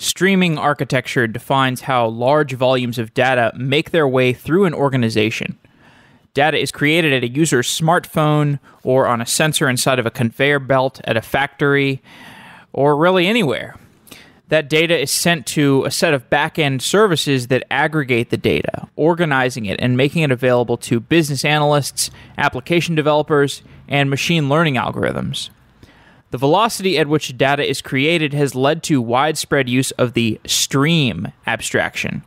Streaming architecture defines how large volumes of data make their way through an organization. Data is created at a user's smartphone or on a sensor inside of a conveyor belt at a factory or really anywhere. That data is sent to a set of backend services that aggregate the data, organizing it and making it available to business analysts, application developers, and machine learning algorithms. The velocity at which data is created has led to widespread use of the stream abstraction.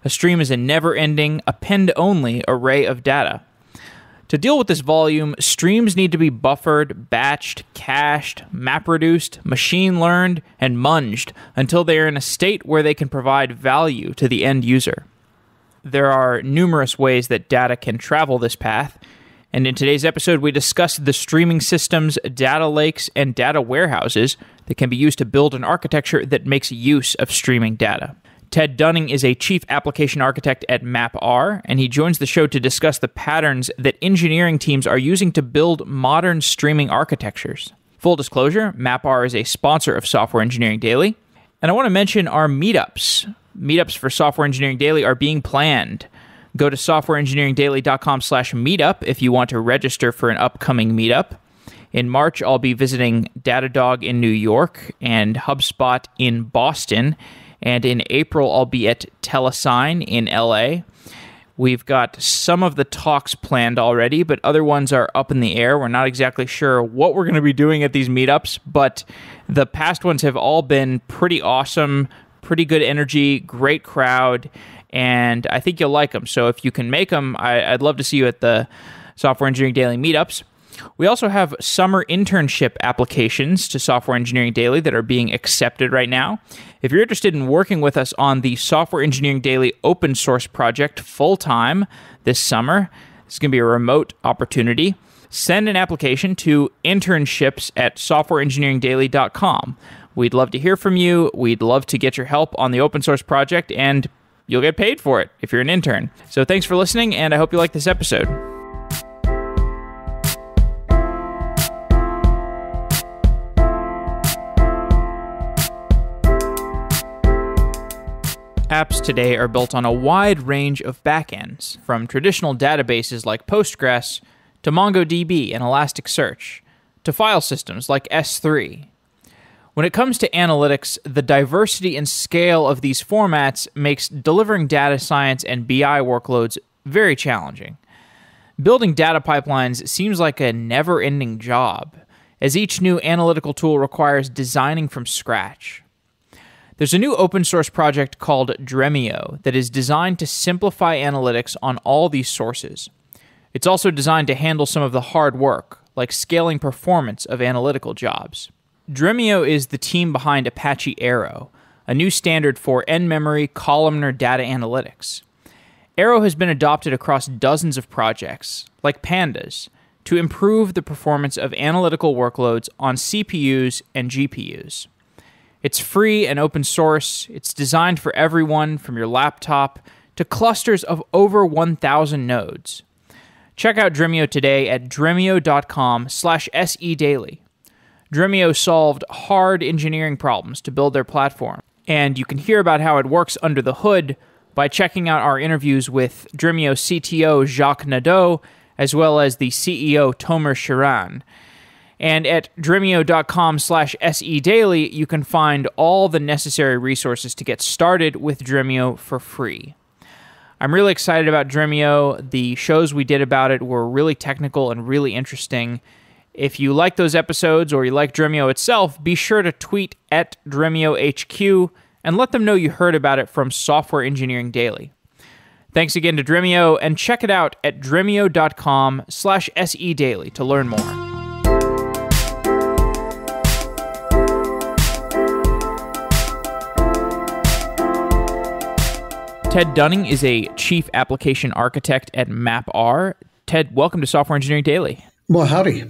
A stream is a never-ending, append-only array of data. To deal with this volume, streams need to be buffered, batched, cached, mapreduced, machine learned, and munged until they are in a state where they can provide value to the end user. There are numerous ways that data can travel this path, and in today's episode, we discuss the streaming systems, data lakes, and data warehouses that can be used to build an architecture that makes use of streaming data. Ted Dunning is a chief application architect at MapR, and he joins the show to discuss the patterns that engineering teams are using to build modern streaming architectures. Full disclosure, MapR is a sponsor of Software Engineering Daily, and I want to mention our Meetups. Meetups for Software Engineering Daily are being planned. Go to softwareengineeringdaily.com/meetup if you want to register for an upcoming meetup. In March, I'll be visiting Datadog in New York and HubSpot in Boston. And in April, I'll be at Telesign in LA. We've got some of the talks planned already, but other ones are up in the air. We're not exactly sure what we're going to be doing at these meetups, but the past ones have all been pretty awesome, pretty good energy, great crowd, and I think you'll like them. So if you can make them, I'd love to see you at the Software Engineering Daily meetups. We also have summer internship applications to Software Engineering Daily that are being accepted right now. If you're interested in working with us on the Software Engineering Daily open source project full-time this summer, it's going to be a remote opportunity. Send an application to internships@softwareengineeringdaily.com. We'd love to hear from you. We'd love to get your help on the open source project, and you'll get paid for it if you're an intern. So thanks for listening, and I hope you like this episode. Apps today are built on a wide range of backends, from traditional databases like Postgres to MongoDB and Elasticsearch, to file systems like S3. When it comes to analytics, the diversity and scale of these formats makes delivering data science and BI workloads very challenging. Building data pipelines seems like a never-ending job, as each new analytical tool requires designing from scratch. There's a new open source project called Dremio that is designed to simplify analytics on all these sources. It's also designed to handle some of the hard work, like scaling performance of analytical jobs. Dremio is the team behind Apache Arrow, a new standard for in-memory columnar data analytics. Arrow has been adopted across dozens of projects, like Pandas, to improve the performance of analytical workloads on CPUs and GPUs. It's free and open source. It's designed for everyone, from your laptop to clusters of over 1,000 nodes. Check out Dremio today at dremio.com/sedaily. Dremio solved hard engineering problems to build their platform, and you can hear about how it works under the hood by checking out our interviews with Dremio CTO Jacques Nadeau, as well as the CEO Tomer Shiran. And at dremio.com/sedaily, you can find all the necessary resources to get started with Dremio for free. I'm really excited about Dremio. The shows we did about it were really technical and really interesting. If you like those episodes or you like Dremio itself, be sure to tweet at DremioHQ and let them know you heard about it from Software Engineering Daily. Thanks again to Dremio, and check it out at dremio.com/sedaily to learn more. Ted Dunning is a chief application architect at MapR. Ted, welcome to Software Engineering Daily. Well, howdy.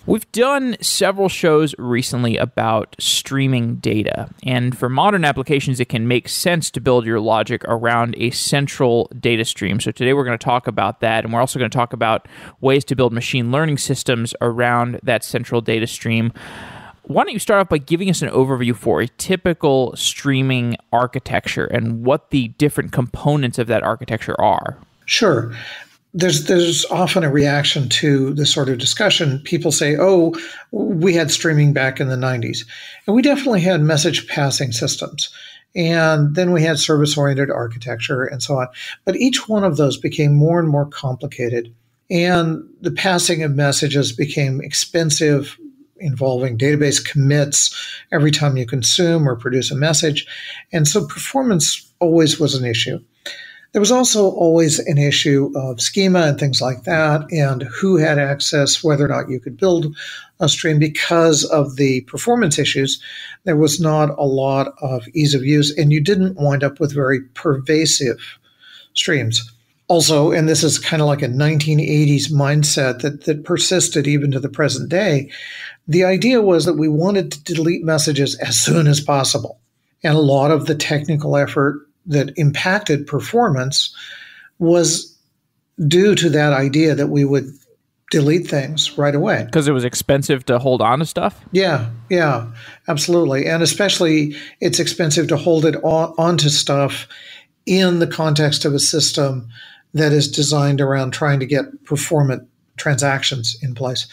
We've done several shows recently about streaming data, and for modern applications, it can make sense to build your logic around a central data stream. So today we're going to talk about that, and we're also going to talk about ways to build machine learning systems around that central data stream. Why don't you start off by giving us an overview for a typical streaming architecture and what the different components of that architecture are? Sure. There's often a reaction to this sort of discussion. People say, oh, we had streaming back in the 90s. And we definitely had message passing systems. And then we had service-oriented architecture and so on. But each one of those became more and more complicated. And the passing of messages became expensive, involving database commits every time you consume or produce a message. And so performance always was an issue. There was also always an issue of schema and things like that, and who had access, whether or not you could build a stream. Because of the performance issues, there was not a lot of ease of use, and you didn't wind up with very pervasive streams. Also, and this is kind of like a 1980s mindset that persisted even to the present day, the idea was that we wanted to delete messages as soon as possible. And a lot of the technical effort that impacted performance was due to that idea that we would delete things right away. Because it was expensive to hold on to stuff? Yeah, absolutely. And especially it's expensive to hold it onto stuff in the context of a system that is designed around trying to get performant transactions in place.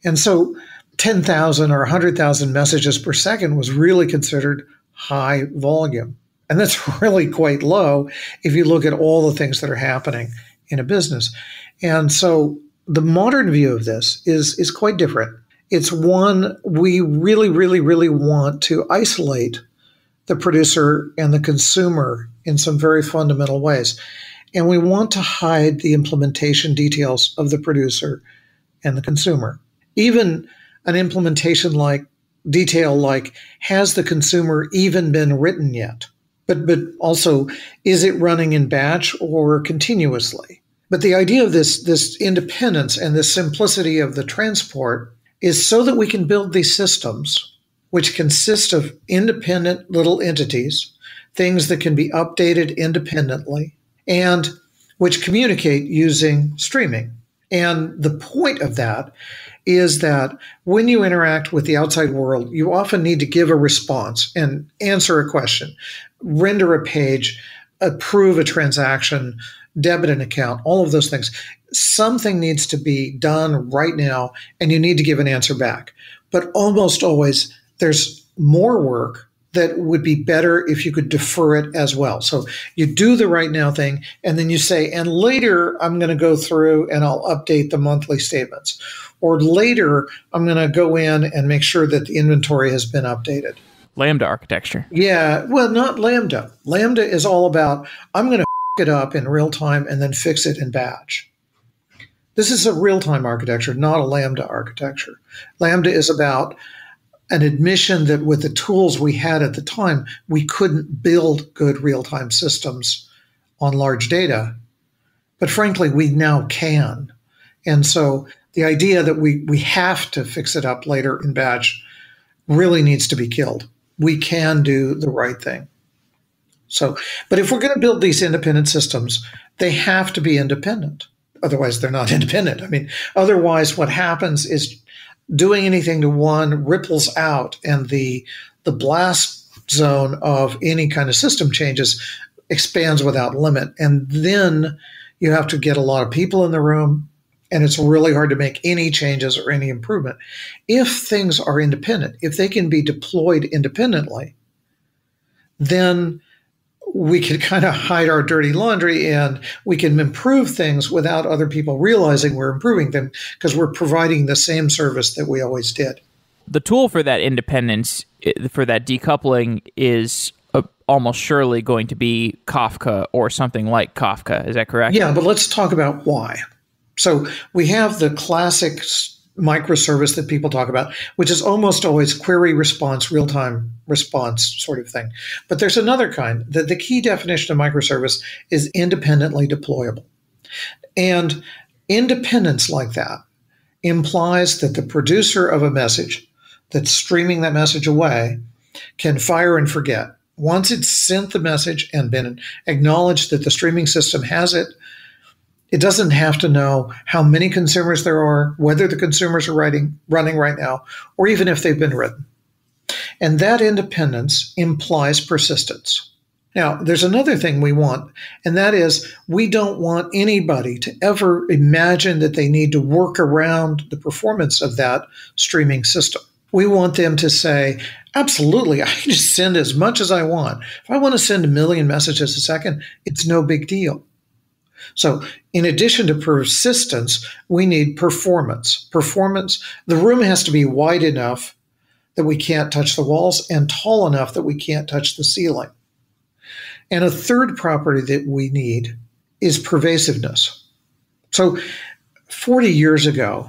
And so 10,000 or 100,000 messages per second was really considered high volume. And that's really quite low if you look at all the things that are happening in a business. And so the modern view of this is quite different. It's one, we really, really, really want to isolate the producer and the consumer in some very fundamental ways. And we want to hide the implementation details of the producer and the consumer. Even an implementation like detail like, has the consumer even been written yet? But also, is it running in batch or continuously? But the idea of this independence and the simplicity of the transport is so that we can build these systems, which consist of independent little entities, things that can be updated independently, and which communicate using streaming. And the point of that is that when you interact with the outside world, you often need to give a response and answer a question, render a page, approve a transaction, debit an account, all of those things. Something needs to be done right now, and you need to give an answer back. But almost always, there's more work that would be better if you could defer it as well. So you do the right now thing, and then you say, and later I'm going to go through and I'll update the monthly statements. Or later, I'm going to go in and make sure that the inventory has been updated. Lambda architecture. Yeah, well, not Lambda. Lambda is all about, I'm going to it up in real time and then fix it in batch. This is a real-time architecture, not a Lambda architecture. Lambda is about an admission that with the tools we had at the time, we couldn't build good real-time systems on large data. But frankly, we now can. And so the idea that we have to fix it up later in batch really needs to be killed. We can do the right thing. So, but if we're going to build these independent systems, they have to be independent. Otherwise, they're not independent. I mean, otherwise what happens is doing anything to one ripples out, and the blast zone of any kind of system changes expands without limit. And then you have to get a lot of people in the room, and it's really hard to make any changes or any improvement. If things are independent, if they can be deployed independently, then we can kind of hide our dirty laundry and we can improve things without other people realizing we're improving them because we're providing the same service that we always did. The tool for that independence, for that decoupling, is almost surely going to be Kafka or something like Kafka. Is that correct? Yeah, but let's talk about why. So we have the classic microservice that people talk about, which is almost always query response, real-time response sort of thing. But there's another kind. The key definition of microservice is independently deployable. And independence like that implies that the producer of a message that's streaming that message away can fire and forget. Once it's sent the message and been acknowledged that the streaming system has it, it doesn't have to know how many consumers there are, whether the consumers are running right now, or even if they've been written. And that independence implies persistence. Now, there's another thing we want, and that is we don't want anybody to ever imagine that they need to work around the performance of that streaming system. We want them to say, absolutely, I can just send as much as I want. If I want to send 1 million messages a second, it's no big deal. So in addition to persistence, we need performance. Performance, the room has to be wide enough that we can't touch the walls and tall enough that we can't touch the ceiling. And a third property that we need is pervasiveness. So 40 years ago,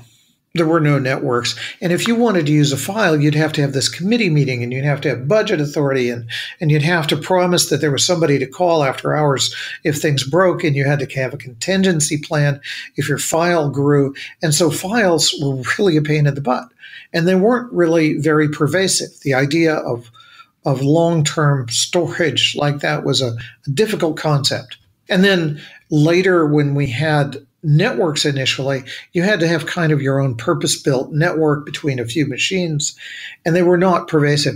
there were no networks. And if you wanted to use a file, you'd have to have this committee meeting and you'd have to have budget authority and you'd have to promise that there was somebody to call after hours if things broke, and you had to have a contingency plan if your file grew. And so files were really a pain in the butt. And they weren't really very pervasive. The idea of long-term storage like that was a difficult concept. And then later, when we had networks initially, you had to have kind of your own purpose-built network between a few machines, and they were not pervasive.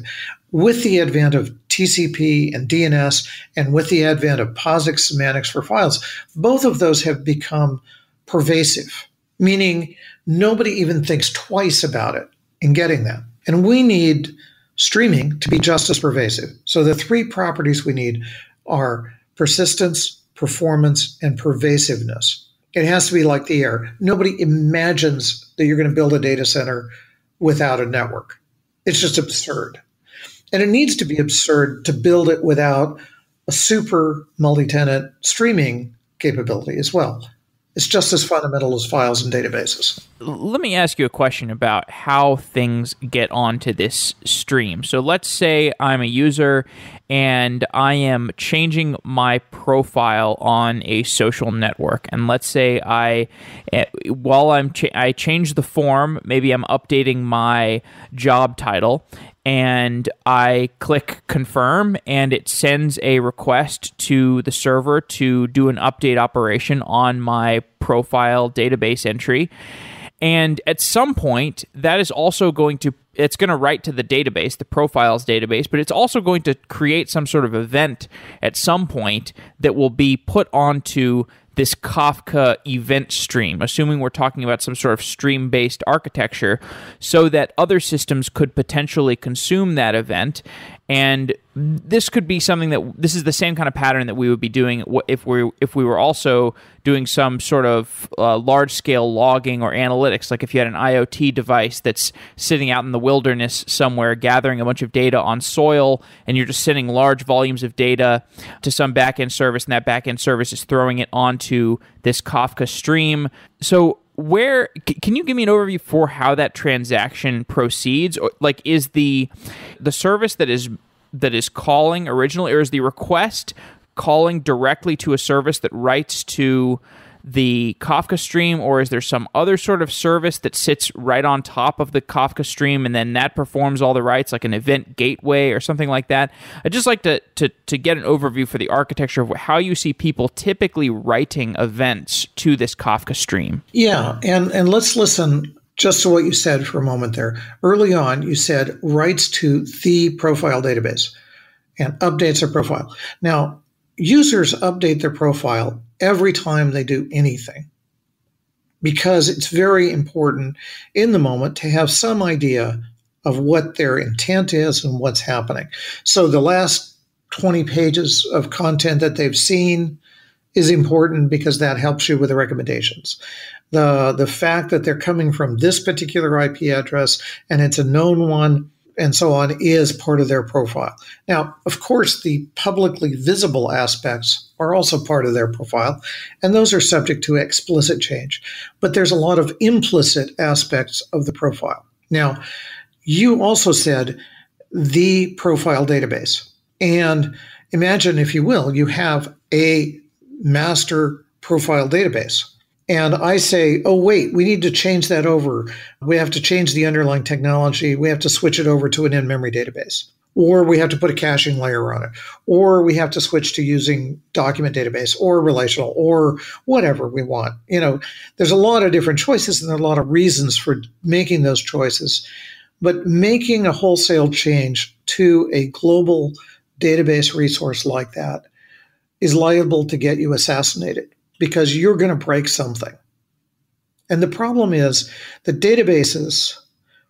With the advent of TCP and DNS, and with the advent of POSIX semantics for files, both of those have become pervasive, meaning nobody even thinks twice about it in getting that. And we need streaming to be just as pervasive. So the three properties we need are persistence, performance, and pervasiveness. It has to be like the air. Nobody imagines that you're going to build a data center without a network. It's just absurd. And it needs to be absurd to build it without a super multi-tenant streaming capability as well. It's just as fundamental as files and databases. Let me ask you a question about how things get onto this stream. So let's say I'm a user and I am changing my profile on a social network. And let's say I change the form, maybe I'm updating my job title, and I click confirm, and it sends a request to the server to do an update operation on my profile database entry. And at some point, that is also it's going to write to the database, the profiles database, but it's also going to create some sort of event at some point that will be put onto this Kafka event stream, assuming we're talking about some sort of stream-based architecture, so that other systems could potentially consume that event. And this could be something this is the same kind of pattern that we would be doing if we were also doing some sort of large-scale logging or analytics, like if you had an IoT device that's sitting out in the wilderness somewhere gathering a bunch of data on soil, and you're just sending large volumes of data to some backend service, and that backend service is throwing it onto this Kafka stream. So can you give me an overview for how that transaction proceeds? Or, like, is the service that is calling originally, or is the request calling directly to a service that writes to the Kafka stream, or is there some other sort of service that sits right on top of the Kafka stream and then that performs all the writes, like an event gateway or something like that? I'd just like to get an overview for the architecture of how you see people typically writing events to this Kafka stream. Yeah, and let's listen just to what you said for a moment there. Early on, you said writes to the profile database and updates their profile. Now, users update their profile every time they do anything, because it's very important in the moment to have some idea of what their intent is and what's happening. So the last 20 pages of content that they've seen is important because that helps you with the recommendations. The fact that they're coming from this particular IP address and it's a known one and so on is part of their profile. Now, of course, the publicly visible aspects are also part of their profile, and those are subject to explicit change. But there's a lot of implicit aspects of the profile. Now, you also said the profile database. And imagine, if you will, you have a master profile database. And I say, oh, wait, we need to change that over. We have to change the underlying technology. We have to switch it over to an in-memory database. Or we have to put a caching layer on it. Or we have to switch to using document database or relational or whatever we want. There's a lot of different choices and there are a lot of reasons for making those choices. But making a wholesale change to a global database resource like that is liable to get you assassinated because you're going to break something. And the problem is that databases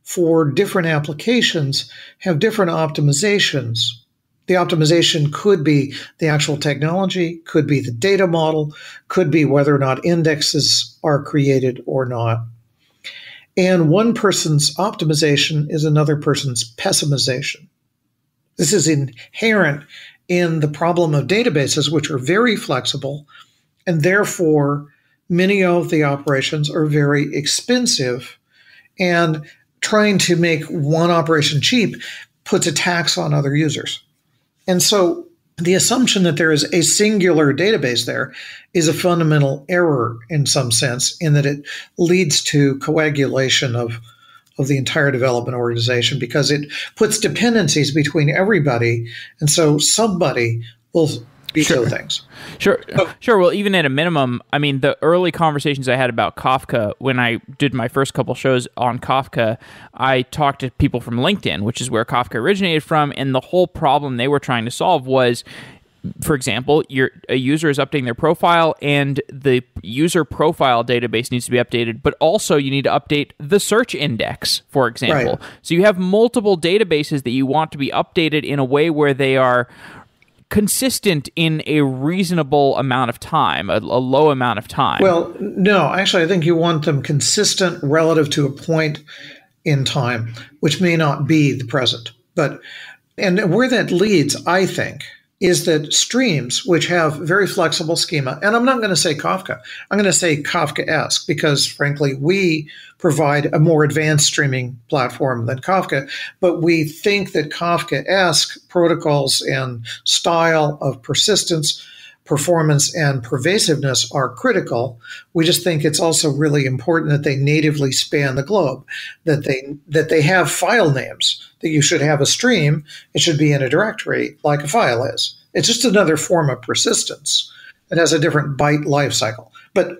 for different applications have different optimizations. The optimization could be the actual technology, could be the data model, could be whether or not indexes are created or not. And one person's optimization is another person's pessimization. This is inherent in the problem of databases, which are very flexible, and therefore many of the operations are very expensive. And trying to make one operation cheap puts a tax on other users. And so the assumption that there is a singular database there is a fundamental error in some sense, in that it leads to coagulation of the entire development organization because it puts dependencies between everybody. And so somebody will veto things. Sure. Well, even at a minimum, I mean, the early conversations I had about Kafka, when I did my first couple shows on Kafka, I talked to people from LinkedIn, which is where Kafka originated from. And the whole problem they were trying to solve was, for example, a user is updating their profile and the user profile database needs to be updated, but also you need to update the search index, for example. Right. So you have multiple databases that you want to be updated in a way where they are consistent in a reasonable amount of time, a low amount of time. Well, no, actually, I think you want them consistent relative to a point in time, which may not be the present. And where that leads, I think, is that streams, which have very flexible schema, and I'm not going to say Kafka, I'm going to say Kafka-esque, because frankly, we provide a more advanced streaming platform than Kafka, but we think that Kafka-esque protocols and style of persistence, performance, and pervasiveness are critical. We just think it's also really important that they natively span the globe, that they have file names, that you should have a stream, it should be in a directory like a file is. It's just another form of persistence. It has a different byte life cycle. But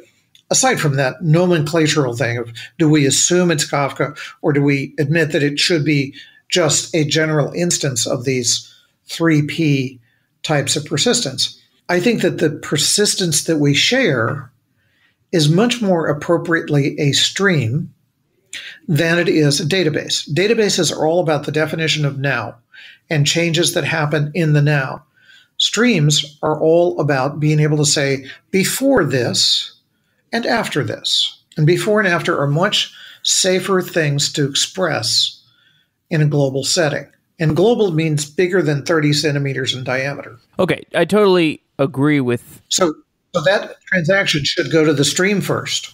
aside from that nomenclatural thing of, do we assume it's Kafka, or do we admit that it should be just a general instance of these 3P types of persistence? I think that the persistence that we share is much more appropriately a stream than it is a database. Databases are all about the definition of now and changes that happen in the now. Streams are all about being able to say before this and after this. And before and after are much safer things to express in a global setting. And global means bigger than 30 centimeters in diameter. Okay, I totally agree with... So that transaction should go to the stream first.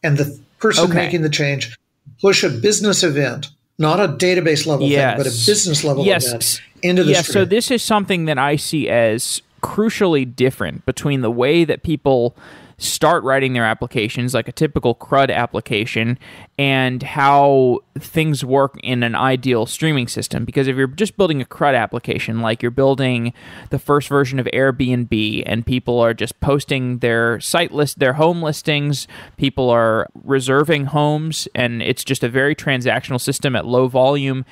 And the person making the change push a business event, not a database level thing, but a business level event into the stream. So this is something that I see as crucially different between the way that people start writing their applications, like a typical CRUD application, and how things work in an ideal streaming system. Because if you're just building a CRUD application, like you're building the first version of Airbnb, and people are just posting their site list, their home listings, people are reserving homes, and it's just a very transactional system at low volume,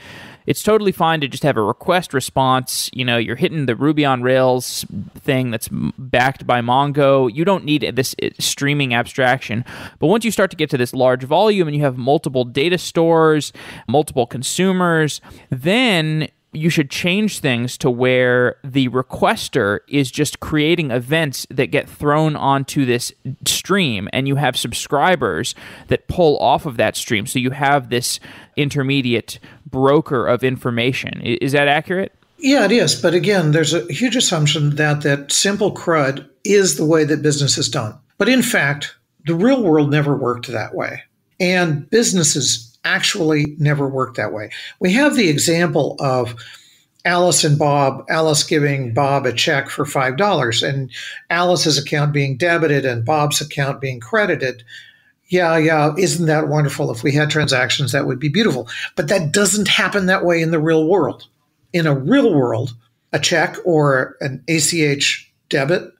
it's totally fine to just have a request response. You know, you're hitting the Ruby on Rails thing that's backed by Mongo. You don't need this streaming abstraction. But once you start to get to this large volume and you have multiple data stores, multiple consumers, then you should change things to where the requester is just creating events that get thrown onto this stream, and you have subscribers that pull off of that stream. So you have this intermediate broker of information. Is that accurate? Yeah, it is. But again, there's a huge assumption that simple CRUD is the way that business is done. But in fact, the real world never worked that way. And businesses actually never worked that way. We have the example of Alice and Bob, Alice giving Bob a check for $5 and Alice's account being debited and Bob's account being credited. Yeah, isn't that wonderful? If we had transactions, that would be beautiful. But that doesn't happen that way in the real world. In a real world, a check or an ACH debit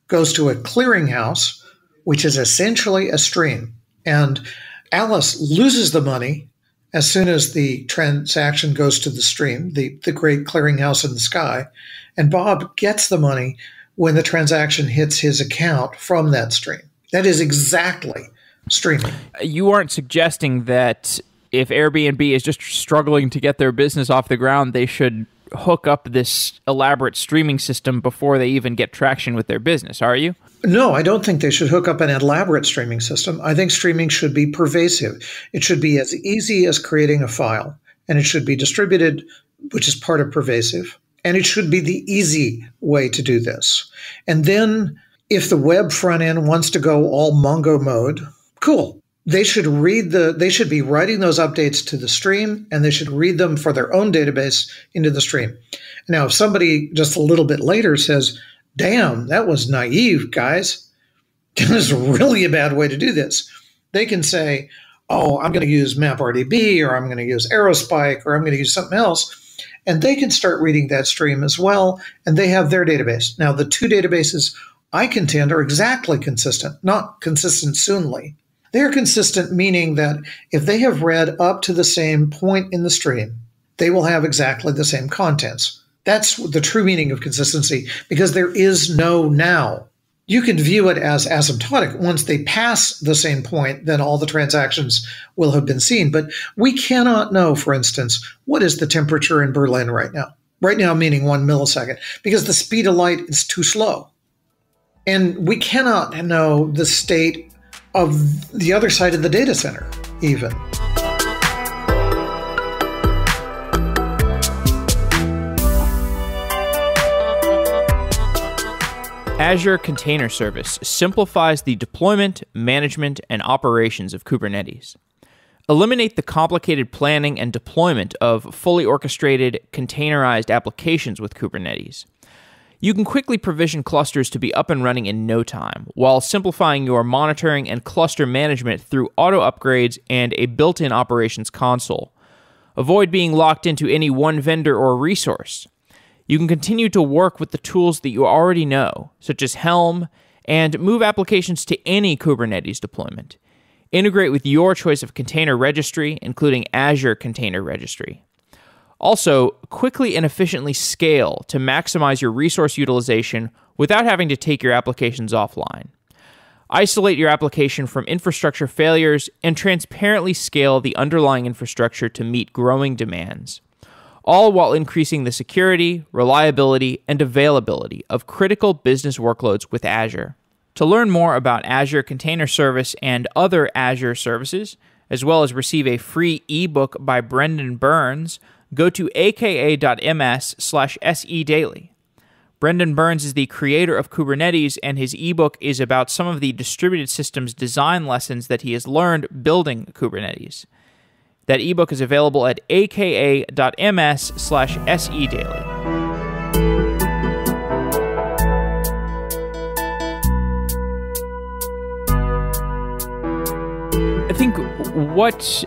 goes to a clearinghouse, which is essentially a stream. And Alice loses the money as soon as the transaction goes to the stream, the great clearinghouse in the sky, and Bob gets the money when the transaction hits his account from that stream. That is exactly streaming. You aren't suggesting that if Airbnb is just struggling to get their business off the ground, they should hook up this elaborate streaming system before they even get traction with their business, are you? No, I don't think they should hook up an elaborate streaming system. I think streaming should be pervasive. It should be as easy as creating a file, and it should be distributed, which is part of pervasive. And it should be the easy way to do this. And then if the web front end wants to go all Mongo mode, cool. They should be writing those updates to the stream, and they should read them for their own database into the stream. Now, if somebody just a little bit later says, damn, that was naive, guys, that is really a bad way to do this, they can say, oh, I'm going to use MapRDB, or I'm going to use Aerospike, or I'm going to use something else. And they can start reading that stream as well, and they have their database. Now, the two databases I contend are exactly consistent, not consistent soonly. They are consistent, meaning that if they have read up to the same point in the stream, they will have exactly the same contents. That's the true meaning of consistency, because there is no now. You can view it as asymptotic. Once they pass the same point, then all the transactions will have been seen. But we cannot know, for instance, what is the temperature in Berlin right now? Right now meaning 1 millisecond, because the speed of light is too slow. And we cannot know the state of the other side of the data center, even. Azure Container Service simplifies the deployment, management, and operations of Kubernetes. Eliminate the complicated planning and deployment of fully orchestrated, containerized applications with Kubernetes. You can quickly provision clusters to be up and running in no time, while simplifying your monitoring and cluster management through auto upgrades and a built-in operations console. Avoid being locked into any one vendor or resource. You can continue to work with the tools that you already know, such as Helm, and move applications to any Kubernetes deployment. Integrate with your choice of container registry, including Azure Container Registry. Also, quickly and efficiently scale to maximize your resource utilization without having to take your applications offline. Isolate your application from infrastructure failures and transparently scale the underlying infrastructure to meet growing demands, all while increasing the security, reliability, and availability of critical business workloads with Azure. To learn more about Azure Container Service and other Azure services, as well as receive a free ebook by Brendan Burns, go to aka.ms/sedaily. Brendan Burns is the creator of Kubernetes, and his ebook is about some of the distributed systems design lessons that he has learned building Kubernetes. That ebook is available at aka.ms/sedaily. I think what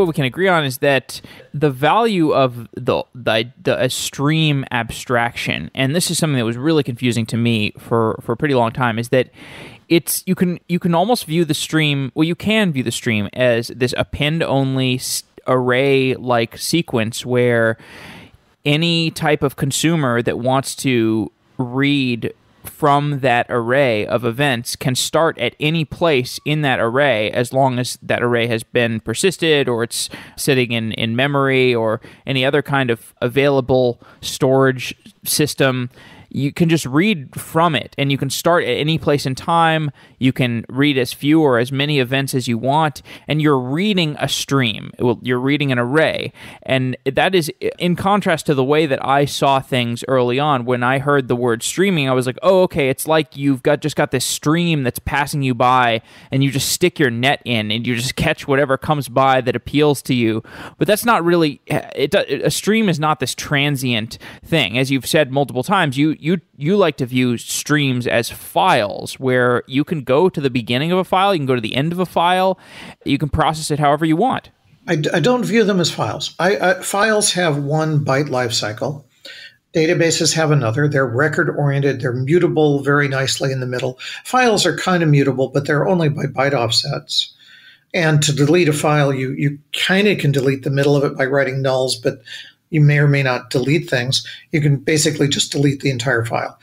we can agree on is that the value of the stream abstraction, and this is something that was really confusing to me for a pretty long time, is that you can almost view the stream. Well, you can view the stream as this append-only array-like sequence where any type of consumer that wants to read from that array of events can start at any place in that array as long as that array has been persisted or it's sitting in memory or any other kind of available storage system. You can just read from it, and you can start at any place in time. You can read as few or as many events as you want, and you're reading a stream. You're reading an array, and that is in contrast to the way that I saw things early on. When I heard the word streaming, I was like, oh, okay, it's like you've just got this stream that's passing you by, and you just stick your net in, and you just catch whatever comes by that appeals to you. But that's not really a stream is not this transient thing. As you've said multiple times, you like to view streams as files where you can go to the beginning of a file, you can go to the end of a file, you can process it however you want. I don't view them as files. Files have one byte lifecycle. Databases have another. They're record-oriented. They're mutable very nicely in the middle. Files are kind of mutable, but they're only by byte offsets. And to delete a file, you kind of can delete the middle of it by writing nulls, but you may or may not delete things. You can basically just delete the entire file.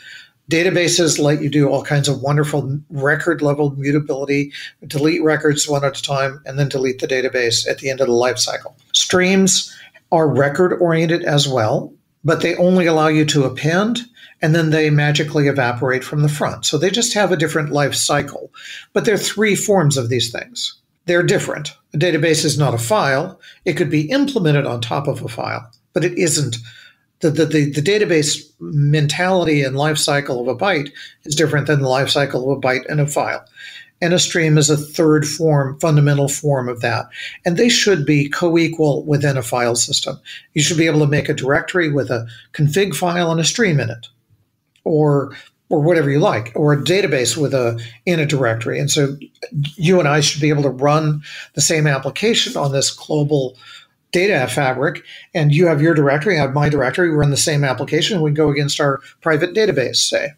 Databases let you do all kinds of wonderful record-level mutability, delete records one at a time, and then delete the database at the end of the life cycle. Streams are record-oriented as well, but they only allow you to append, and then they magically evaporate from the front. So they just have a different life cycle. But there are three forms of these things. They're different. A database is not a file. It could be implemented on top of a file, but it isn't. The database mentality and life cycle of a byte is different than the life cycle of a byte and a file. And a stream is a third form, fundamental form of that. And they should be co-equal within a file system. You should be able to make a directory with a config file and a stream in it, or whatever you like, or a database in a directory. And so you and I should be able to run the same application on this global data fabric, and you have your directory, I have my directory, we run the same application, we go against our private database, say,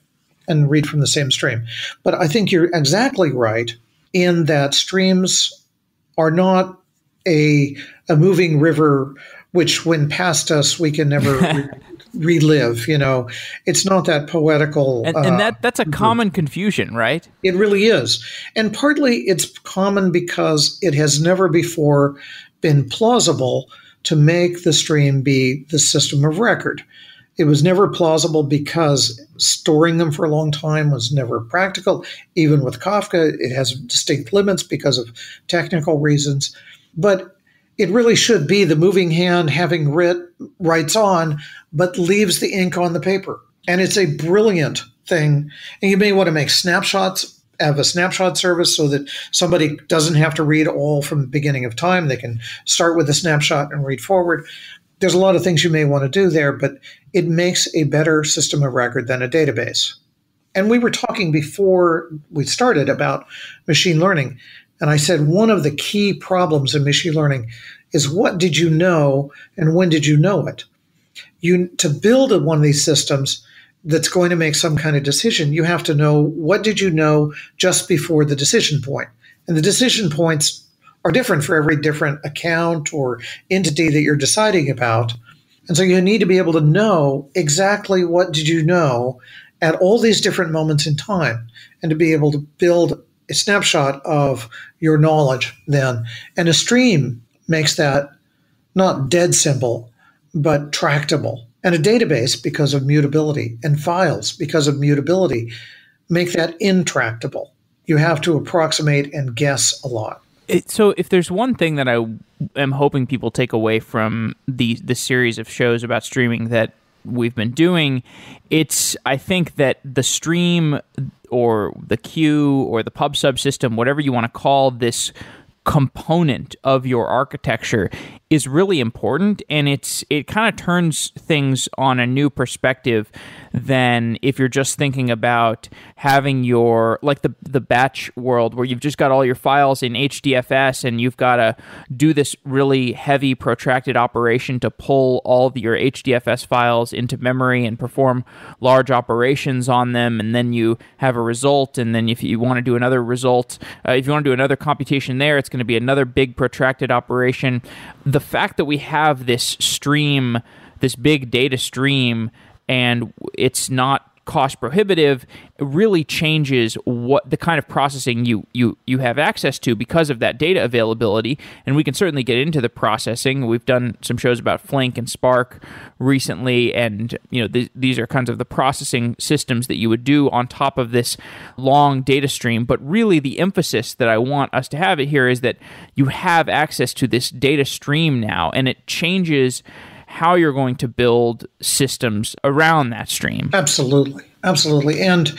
and read from the same stream. But I think you're exactly right in that streams are not a moving river which, when past us, we can never relive. It's not that poetical. And that's a common confusion, right? It really is. And partly it's common because it has never before been plausible to make the stream be the system of record. It was never plausible because storing them for a long time was never practical. Even with Kafka, it has distinct limits because of technical reasons. But it really should be the moving hand having writes on, but leaves the ink on the paper. And it's a brilliant thing. And you may want to make snapshots, have a snapshot service so that somebody doesn't have to read all from the beginning of time. They can start with a snapshot and read forward. There's a lot of things you may want to do there, but it makes a better system of record than a database. And we were talking before we started about machine learning. And I said one of the key problems in machine learning is what did you know and when did you know it? To build one of these systems that's going to make some kind of decision, you have to know what did you know just before the decision point. And the decision points are different for every different account or entity that you're deciding about. And so you need to be able to know exactly what did you know at all these different moments in time, and to be able to build a snapshot of your knowledge then. And a stream makes that not dead simple, but tractable. And a database, because of mutability, and files, because of mutability, make that intractable. You have to approximate and guess a lot. So if there's one thing that I am hoping people take away from the series of shows about streaming that we've been doing, I think that the stream or the queue or the pub subsystem, whatever you want to call this component of your architecture, is really important, and it kind of turns things on a new perspective than if you're just thinking about having your, like the batch world where you've just got all your files in HDFS and you've got to do this really heavy protracted operation to pull all of your HDFS files into memory and perform large operations on them, and then you have a result, and then if you want to do another result, if you want to do another computation there, it's going to be another big protracted operation. The fact that we have this stream, this big data stream, and it's not cost prohibitive, it really changes what the kind of processing you have access to because of that data availability. And we can certainly get into the processing. We've done some shows about Flink and Spark recently, and these are kinds of the processing systems that you would do on top of this long data stream. But really the emphasis that I want us to have it here is that you have access to this data stream now, and it changes how you're going to build systems around that stream. Absolutely. Absolutely. And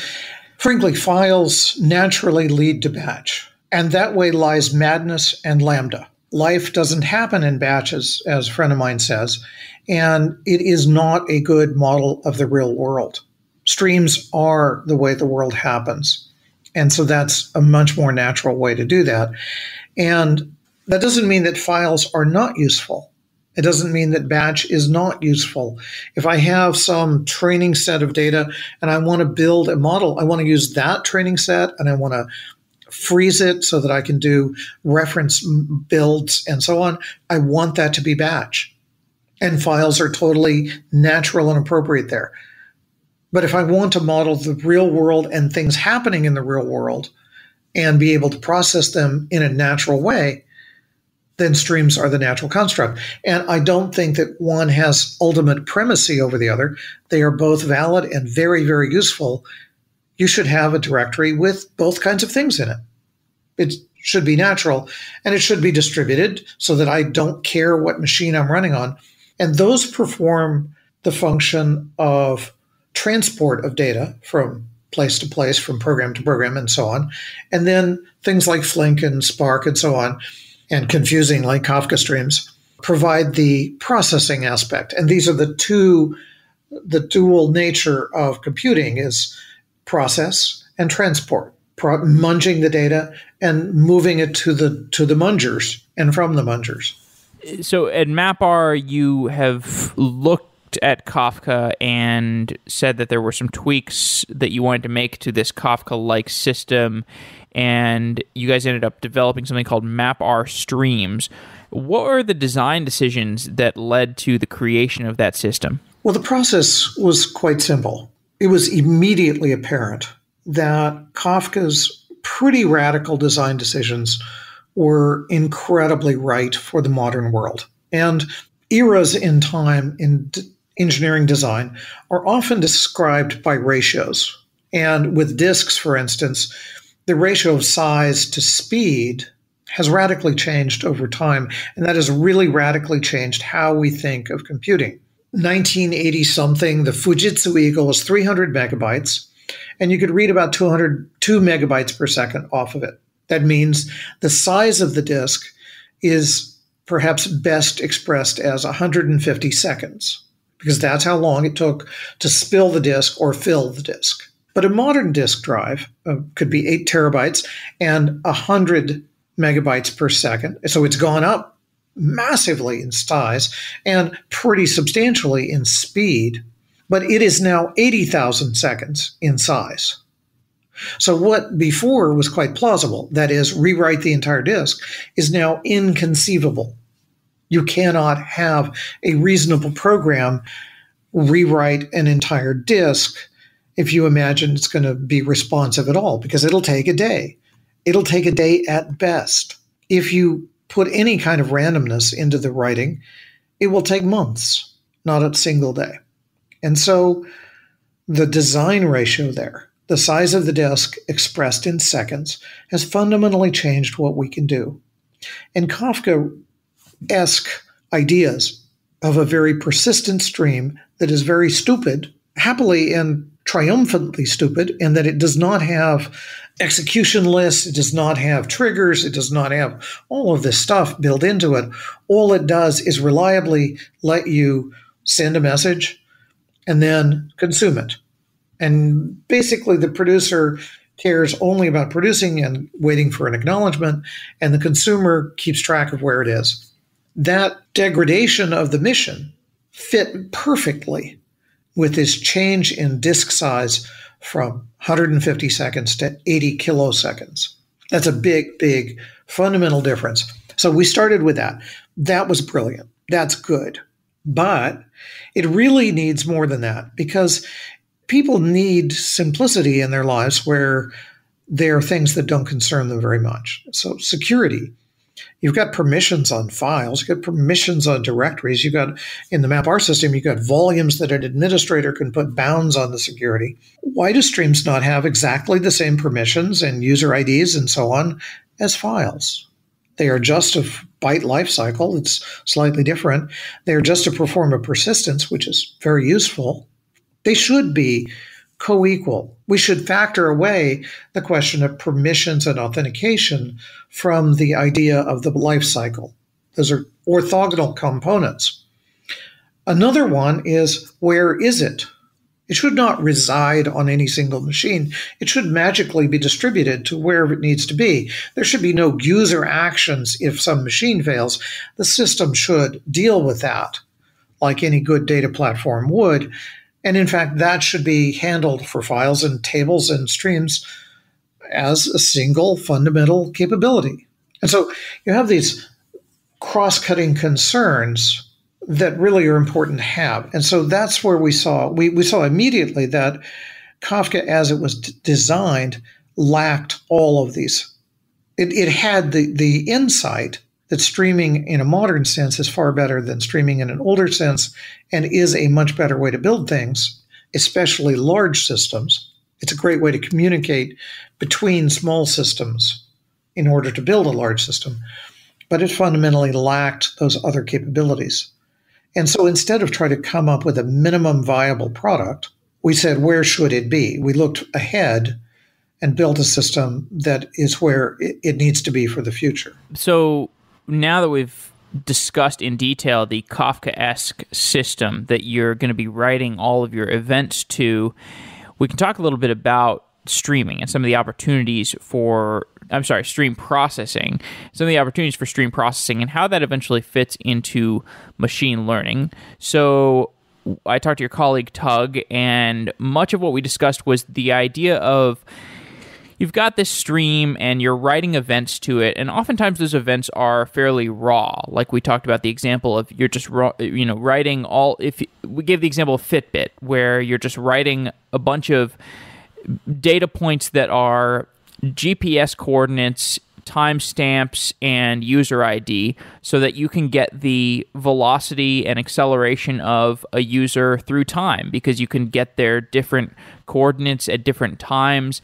frankly, files naturally lead to batch. And that way lies madness and lambda. Life doesn't happen in batches, as a friend of mine says, and it is not a good model of the real world. Streams are the way the world happens. And so that's a much more natural way to do that. And that doesn't mean that files are not useful. It doesn't mean that batch is not useful. If I have some training set of data and I want to build a model, I want to use that training set and I want to freeze it so that I can do reference builds and so on. I want that to be batch. And files are totally natural and appropriate there. But if I want to model the real world and things happening in the real world and be able to process them in a natural way, then streams are the natural construct. And I don't think that one has ultimate primacy over the other. They are both valid and very, very useful. You should have a directory with both kinds of things in it. It should be natural, and it should be distributed so that I don't care what machine I'm running on. And those perform the function of transport of data from place to place, from program to program, and so on. And then things like Flink and Spark and so on, and confusing like Kafka streams, provide the processing aspect. And these are the dual nature of computing is process and transport, munging the data and moving it to the mungers and from the mungers. So at MapR, you have looked at Kafka and said that there were some tweaks that you wanted to make to this Kafka-like system, and you guys ended up developing something called MapR Streams. What were the design decisions that led to the creation of that system? Well, the process was quite simple. It was immediately apparent that Kafka's pretty radical design decisions were incredibly right for the modern world. And eras in time in engineering design are often described by ratios. And with disks, for instance, the ratio of size to speed has radically changed over time, and that has really radically changed how we think of computing. 1980-something, the Fujitsu Eagle was 300 megabytes, and you could read about 2 megabytes per second off of it. That means the size of the disk is perhaps best expressed as 150 seconds, because that's how long it took to spill the disk or fill the disk. But a modern disk drive could be 8 terabytes and 100 megabytes per second. So it's gone up massively in size and pretty substantially in speed, but it is now 80,000 seconds in size. So what before was quite plausible, that is, rewrite the entire disk, is now inconceivable. You cannot have a reasonable program rewrite an entire disk if you imagine it's going to be responsive at all, because it'll take a day. It'll take a day at best. If you put any kind of randomness into the writing, it will take months, not a single day. And so the design ratio there, the size of the disk expressed in seconds, has fundamentally changed what we can do. And Kafka-esque ideas of a very persistent stream that is very stupid, happily and triumphantly stupid, in that it does not have execution lists, it does not have triggers, it does not have all of this stuff built into it. All it does is reliably let you send a message and then consume it. And basically the producer cares only about producing and waiting for an acknowledgement, and the consumer keeps track of where it is. That degradation of the mission fit perfectly with this change in disk size from 150 seconds to 80 kiloseconds. That's a big, big fundamental difference. So we started with that. That was brilliant. That's good. But it really needs more than that, because people need simplicity in their lives where there are things that don't concern them very much. So security. You've got permissions on files, you've got permissions on directories, you've got, in the MapR system, you've got volumes that an administrator can put bounds on the security. Why do streams not have exactly the same permissions and user IDs and so on as files? They are just a byte lifecycle. It's slightly different. They are just to perform a persistence, which is very useful. They should be co-equal. We should factor away the question of permissions and authentication from the idea of the life cycle. Those are orthogonal components. Another one is, where is it? It should not reside on any single machine. It should magically be distributed to wherever it needs to be. There should be no user actions if some machine fails. The system should deal with that, like any good data platform would. And in fact, that should be handled for files and tables and streams as a single fundamental capability. And so you have these cross-cutting concerns that really are important to have. And so that's where we saw immediately that Kafka, as it was designed, lacked all of these. It had the insight that streaming in a modern sense is far better than streaming in an older sense and is a much better way to build things, especially large systems. It's a great way to communicate between small systems in order to build a large system. But it fundamentally lacked those other capabilities. And so instead of trying to come up with a minimum viable product, we said, where should it be? We looked ahead and built a system that is where it needs to be for the future. So now that we've discussed in detail the Kafka-esque system that you're going to be writing all of your events to, we can talk a little bit about streaming and some of the opportunities for, stream processing, some of the opportunities for stream processing and how that eventually fits into machine learning. So I talked to your colleague Tug, and much of what we discussed was the idea of you've got this stream and you're writing events to it, and oftentimes those events are fairly raw. Like we talked about the example of you're just writing all. If we gave the example of Fitbit, where you're just writing a bunch of data points that are GPS coordinates, timestamps, and user ID, so that you can get the velocity and acceleration of a user through time, because you can get their different coordinates at different times.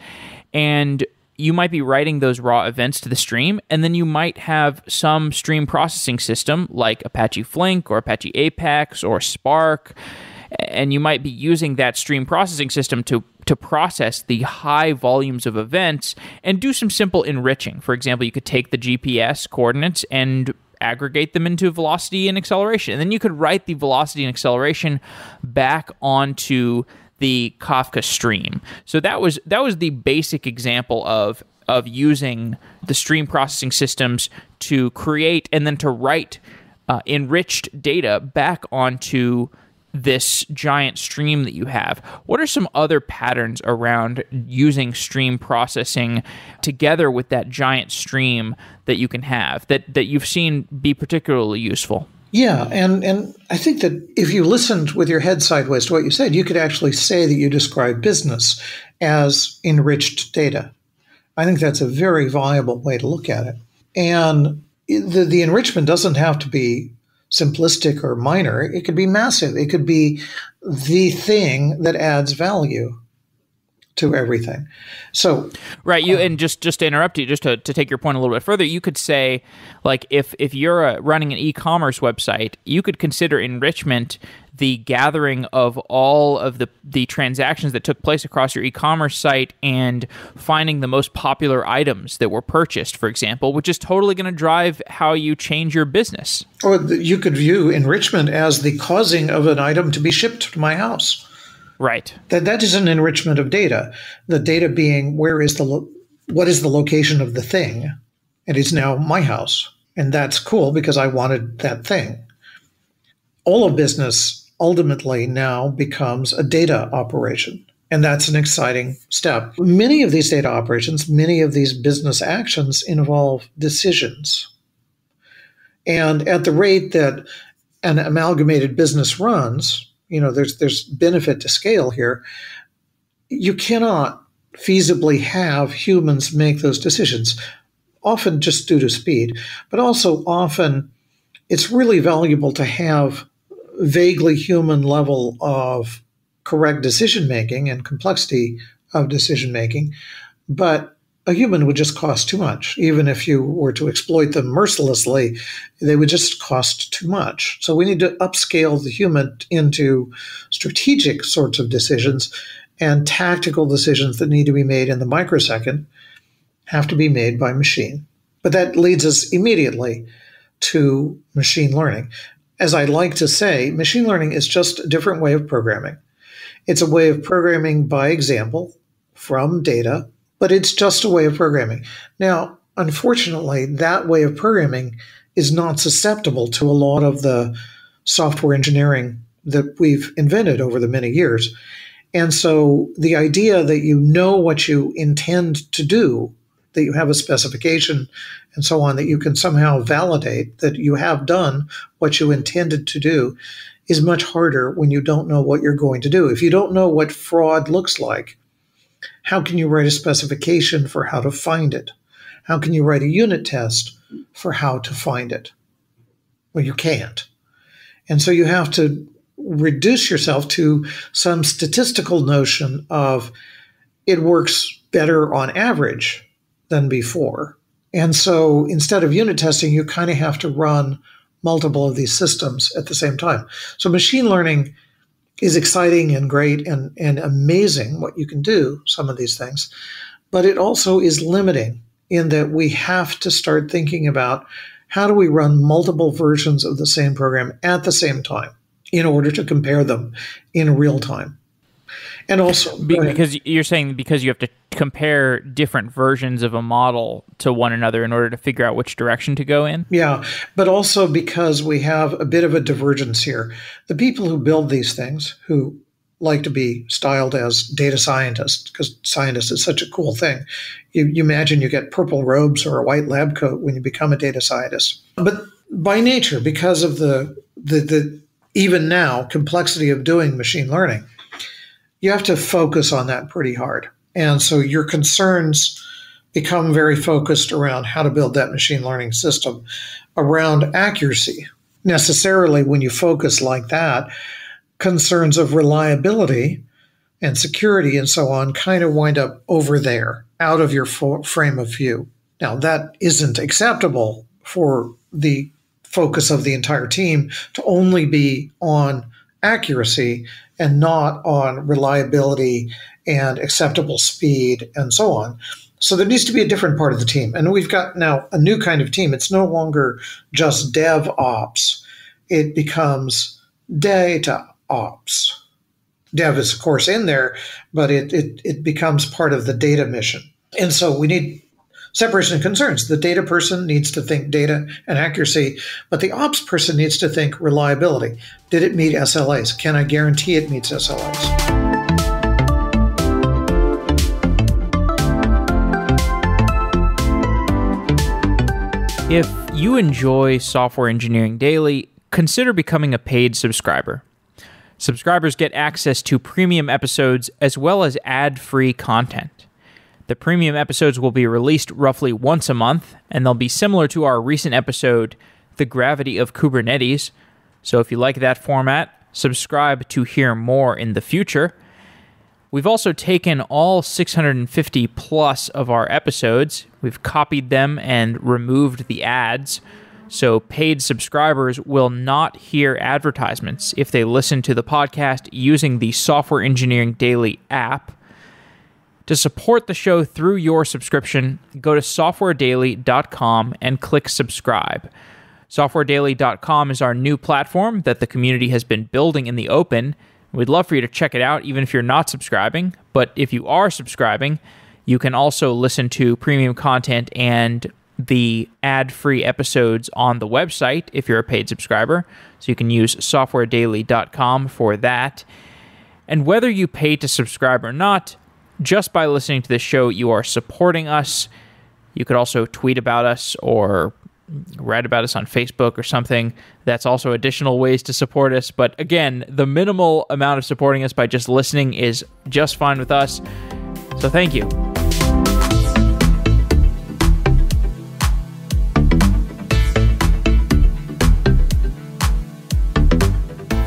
And you might be writing those raw events to the stream, and then you might have some stream processing system like Apache Flink or Apache Apex or Spark, and you might be using that stream processing system to process the high volumes of events and do some simple enriching. For example, you could take the GPS coordinates and aggregate them into velocity and acceleration, and then you could write the velocity and acceleration back onto the Kafka stream. So that was the basic example of using the stream processing systems to create and then to write enriched data back onto this giant stream that you have. What are some other patterns around using stream processing together with that giant stream that you can have that you've seen be particularly useful? Yeah, and I think that if you listened with your head sideways to what you said, you could actually say that you describe business as enriched data. I think that's a very viable way to look at it. And the enrichment doesn't have to be simplistic or minor. It could be massive. It could be the thing that adds value to everything. So right, and just to interrupt you, just to take your point a little bit further, you could say, like, if you're running an e-commerce website, you could consider enrichment the gathering of all of the transactions that took place across your e-commerce site and finding the most popular items that were purchased, for example, which is totally going to drive how you change your business. Or you could view enrichment as the causing of an item to be shipped to my house. Right. That is an enrichment of data. The data being what is the location of the thing? It is now my house. And that's cool because I wanted that thing. All of business ultimately now becomes a data operation. And that's an exciting step. Many of these data operations, many of these business actions involve decisions. And at the rate that an amalgamated business runs, there's benefit to scale here. You cannot feasibly have humans make those decisions, often just due to speed, but also often it's really valuable to have vaguely human level of correct decision-making and complexity of decision-making, but a human would just cost too much. Even if you were to exploit them mercilessly, they would just cost too much. So we need to upscale the human into strategic sorts of decisions, and tactical decisions that need to be made in the microsecond have to be made by machine. But that leads us immediately to machine learning. As I like to say, machine learning is just a different way of programming. It's a way of programming by example from data, but it's just a way of programming. Now, unfortunately, that way of programming is not susceptible to a lot of the software engineering that we've invented over the many years. And so the idea that you know what you intend to do, that you have a specification and so on, that you can somehow validate that you have done what you intended to do, is much harder when you don't know what you're going to do. If you don't know what fraud looks like, how can you write a specification for how to find it? How can you write a unit test for how to find it? Well, you can't. And so you have to reduce yourself to some statistical notion of it works better on average than before. And so instead of unit testing, you kind of have to run multiple of these systems at the same time. So machine learning is exciting and great and amazing what you can do, some of these things, but it also is limiting in that we have to start thinking about how do we run multiple versions of the same program at the same time in order to compare them in real time. And also, because you're saying because you have to compare different versions of a model to one another in order to figure out which direction to go in? Yeah, but also because we have a bit of a divergence here. The people who build these things, who like to be styled as data scientists, because scientist is such a cool thing. You imagine you get purple robes or a white lab coat when you become a data scientist. But by nature, because of the even now complexity of doing machine learning, you have to focus on that pretty hard. And so your concerns become very focused around how to build that machine learning system around accuracy. Necessarily, when you focus like that, concerns of reliability and security and so on kind of wind up over there, out of your frame of view. Now, that isn't acceptable for the focus of the entire team to only be on accuracy and not on reliability and acceptable speed and so on. So there needs to be a different part of the team. And we've got now a new kind of team. It's no longer just DevOps. It becomes data ops. Dev is, of course, in there, but it becomes part of the data mission. And so we need separation of concerns. The data person needs to think data and accuracy, but the ops person needs to think reliability. Did it meet SLAs? Can I guarantee it meets SLAs? If you enjoy Software Engineering Daily, consider becoming a paid subscriber. Subscribers get access to premium episodes as well as ad-free content. The premium episodes will be released roughly once a month, and they'll be similar to our recent episode, The Gravity of Kubernetes. So if you like that format, subscribe to hear more in the future. We've also taken all 650 plus of our episodes, we've copied them and removed the ads, so paid subscribers will not hear advertisements if they listen to the podcast using the Software Engineering Daily app. To support the show through your subscription, go to softwaredaily.com and click subscribe. Softwaredaily.com is our new platform that the community has been building in the open. We'd love for you to check it out, even if you're not subscribing. But if you are subscribing, you can also listen to premium content and the ad-free episodes on the website if you're a paid subscriber. So you can use softwaredaily.com for that. And whether you pay to subscribe or not, just by listening to this show, you are supporting us. You could also tweet about us or write about us on Facebook or something. That's also additional ways to support us. But again, the minimal amount of supporting us by just listening is just fine with us. So thank you.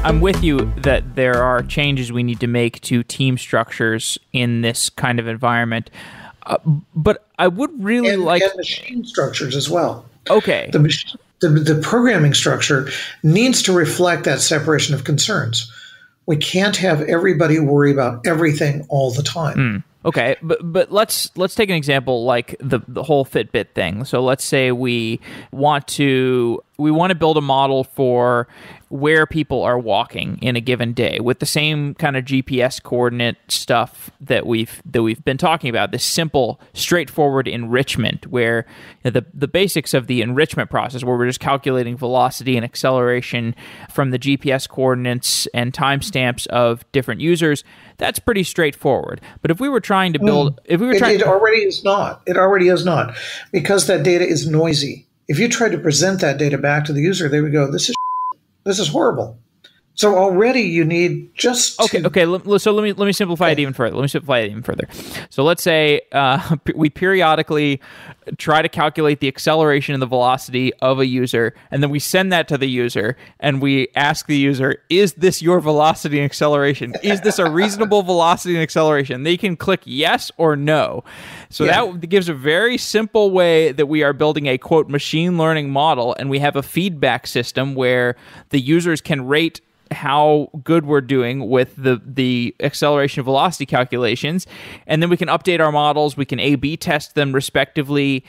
I'm with you that there are changes we need to make to team structures in this kind of environment. But I would really like... And machine structures as well. Okay. The programming structure needs to reflect that separation of concerns. We can't have everybody worry about everything all the time. Okay, but let's take an example like the whole Fitbit thing. So let's say we want to build a model for where people are walking in a given day with the same kind of GPS coordinate stuff that we've been talking about. This simple, straightforward enrichment, where the basics of the enrichment process, where we're just calculating velocity and acceleration from the GPS coordinates and timestamps of different users. That's pretty straightforward. But if we were trying to build, it already is not. It already is not, because that data is noisy. If you try to present that data back to the user, they would go, This is horrible. So already you need just to... Okay. So let me simplify it even further. So let's say we periodically try to calculate the acceleration and the velocity of a user, and then we send that to the user, and we ask the user, "Is this your velocity and acceleration? Is this a reasonable velocity and acceleration?" They can click yes or no. So that gives a very simple way that we are building a quote machine learning model, and we have a feedback system where the users can rate how good we're doing with the acceleration velocity calculations, and then we can update our models. We can A/B test them respectively.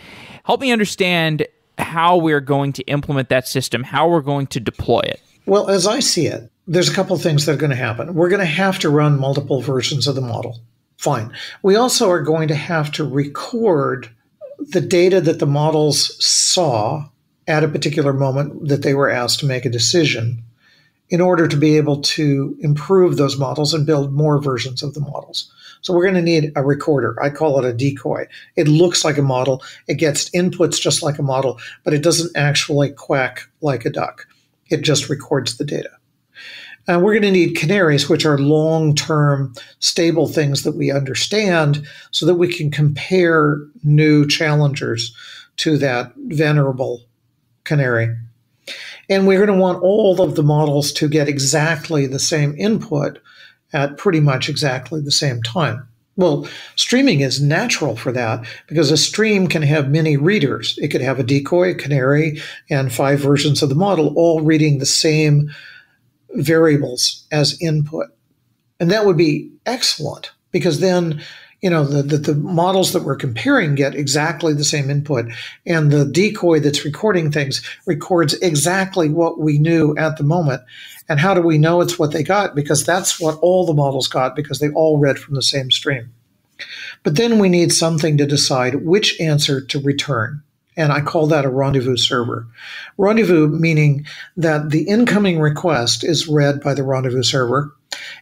Help me understand how we're going to implement that system, how we're going to deploy it. Well, as I see it, there's a couple of things that are going to happen. We're going to have to run multiple versions of the model. Fine. We also are going to have to record the data that the models saw at a particular moment that they were asked to make a decision, in order to be able to improve those models and build more versions of the models. So we're going to need a recorder. I call it a decoy. It looks like a model. It gets inputs just like a model, but it doesn't actually quack like a duck. It just records the data. And we're going to need canaries, which are long-term stable things that we understand, so that we can compare new challengers to that venerable canary. And we're going to want all of the models to get exactly the same input at pretty much exactly the same time. Well, streaming is natural for that, because a stream can have many readers. It could have a decoy, a canary, and 5 versions of the model, all reading the same variables as input. And that would be excellent, because then the models that we're comparing get exactly the same input, and the decoy that's recording things records exactly what we knew at the moment. And how do we know it's what they got? Because that's what all the models got, because they all read from the same stream. But then we need something to decide which answer to return. And I call that a rendezvous server. Rendezvous meaning that the incoming request is read by the rendezvous server,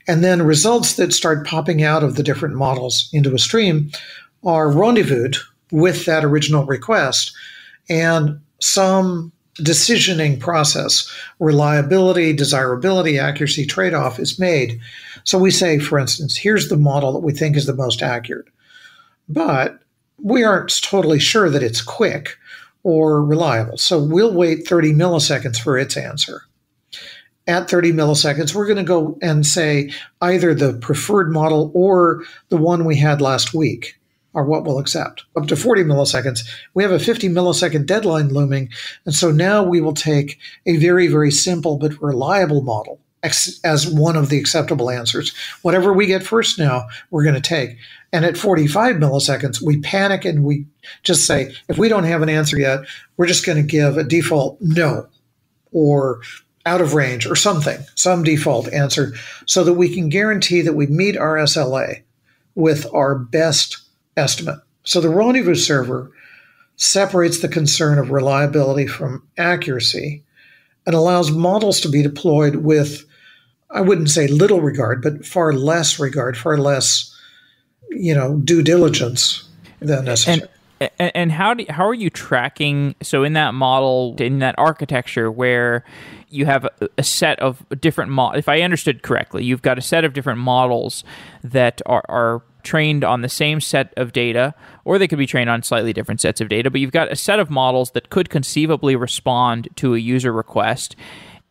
and then results that start popping out of the different models into a stream are rendezvoused with that original request, and some decisioning process, reliability, desirability, accuracy trade-off is made. So we say, for instance, here's the model that we think is the most accurate, but we aren't totally sure that it's quick or reliable. So we'll wait 30 milliseconds for its answer. At 30 milliseconds, we're going to go and say either the preferred model or the one we had last week are what we'll accept. Up to 40 milliseconds, we have a 50 millisecond deadline looming. And so now we will take a very, very simple but reliable model as one of the acceptable answers. Whatever we get first now, we're going to take. And at 45 milliseconds, we panic and we just say, if we don't have an answer yet, we're just going to give a default no, or out of range, or something, some default answer, so that we can guarantee that we meet our SLA with our best estimate. So the rendezvous server separates the concern of reliability from accuracy and allows models to be deployed with, I wouldn't say little regard, but far less regard, far less, due diligence than necessary. And how are you tracking? So in that model, in that architecture where you have a set of different models, if I understood correctly, you've got a set of different models that are trained on the same set of data, or they could be trained on slightly different sets of data, but you've got a set of models that could conceivably respond to a user request,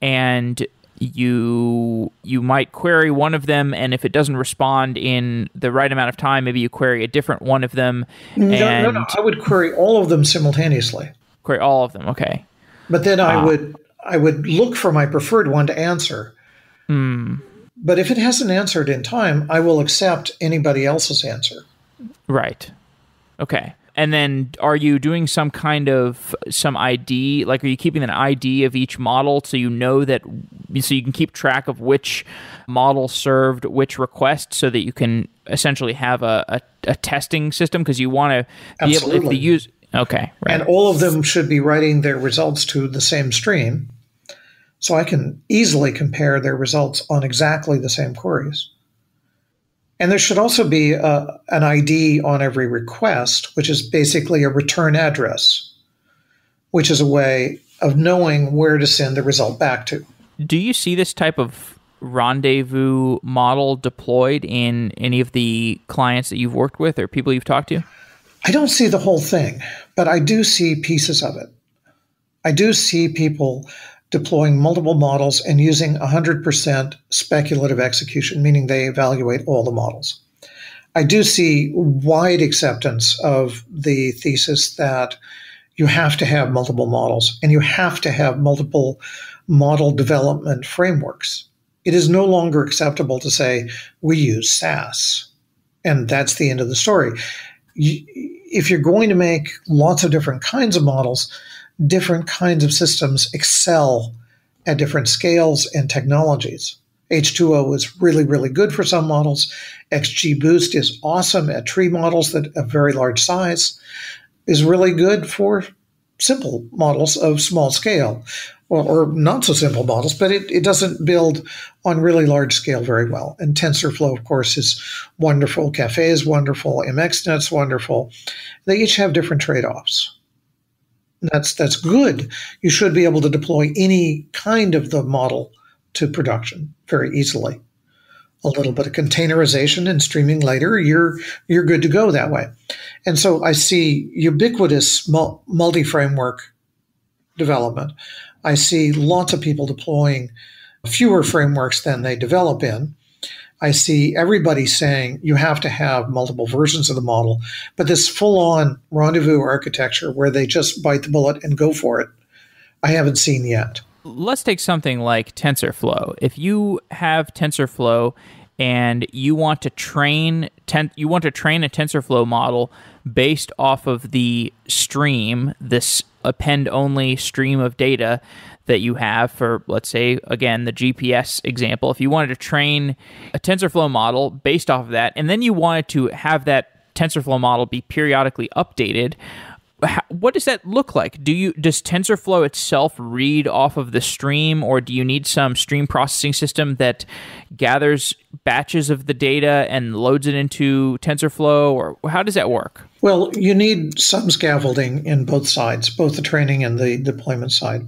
and you might query one of them, and if it doesn't respond in the right amount of time, maybe you query a different one of them. No. I would query all of them simultaneously. Query all of them, okay. But then I would look for my preferred one to answer. But if it hasn't answered in time, I will accept anybody else's answer. Right. Okay. And then are you doing some ID, like are you keeping an ID of each model so you know that, so you can keep track of which model served which request so that you can essentially have a testing system, because you want to be able, if the use, okay, right. And all of them should be writing their results to the same stream, so I can easily compare their results on exactly the same queries. And there should also be an ID on every request, which is basically a return address, which is a way of knowing where to send the result back to. Do you see this type of rendezvous model deployed in any of the clients that you've worked with or people you've talked to? I don't see the whole thing, but I do see pieces of it. I do see people deploying multiple models and using 100% speculative execution, meaning they evaluate all the models. I do see wide acceptance of the thesis that you have to have multiple models and you have to have multiple model development frameworks. It is no longer acceptable to say, we use SAS, and that's the end of the story. If you're going to make lots of different kinds of models, different kinds of systems excel at different scales and technologies. H2O is really, really good for some models. XGBoost is awesome at tree models that have very large size, is really good for simple models of small scale, or not so simple models, but it doesn't build on really large scale very well. And TensorFlow, of course, is wonderful. Caffe is wonderful. MXNet's wonderful. They each have different trade-offs. That's good. You should be able to deploy any kind of the model to production very easily. A little bit of containerization and streaming later, you're good to go that way. And so I see ubiquitous multi-framework development. I see lots of people deploying fewer frameworks than they develop in. I see everybody saying you have to have multiple versions of the model, but this full-on rendezvous architecture where they just bite the bullet and go for it, I haven't seen yet. Let's take something like TensorFlow. If you have TensorFlow and you want to train a TensorFlow model based off of the stream, this append-only stream of data that you have for, let's say, again, the GPS example. If you wanted to train a TensorFlow model based off of that, and then you wanted to have that TensorFlow model be periodically updated, what does that look like? Does TensorFlow itself read off of the stream, or do you need some stream processing system that gathers batches of the data and loads it into TensorFlow, or how does that work? Well, you need some scaffolding in both sides, both the training and the deployment side.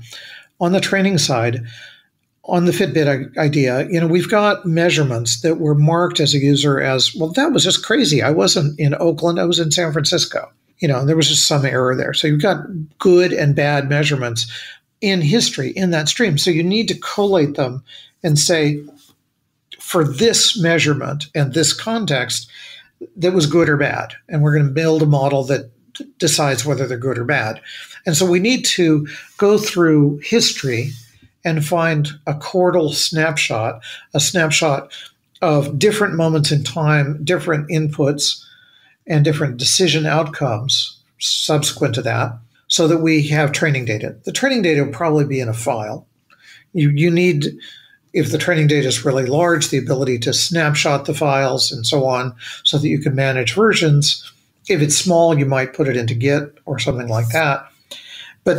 On the training side, on the Fitbit idea, we've got measurements that were marked as a user as, well, that was just crazy. I wasn't in Oakland, I was in San Francisco. There was just some error there. So you've got good and bad measurements in history in that stream. So you need to collate them and say, for this measurement and this context, that was good or bad. And we're going to build a model that decides whether they're good or bad. And so we need to go through history and find a chordal snapshot, a snapshot of different moments in time, different inputs, and different decision outcomes subsequent to that, so that we have training data. The training data will probably be in a file. You need, if the training data is really large, the ability to snapshot the files and so on, so that you can manage versions. If it's small, you might put it into Git or something like that. But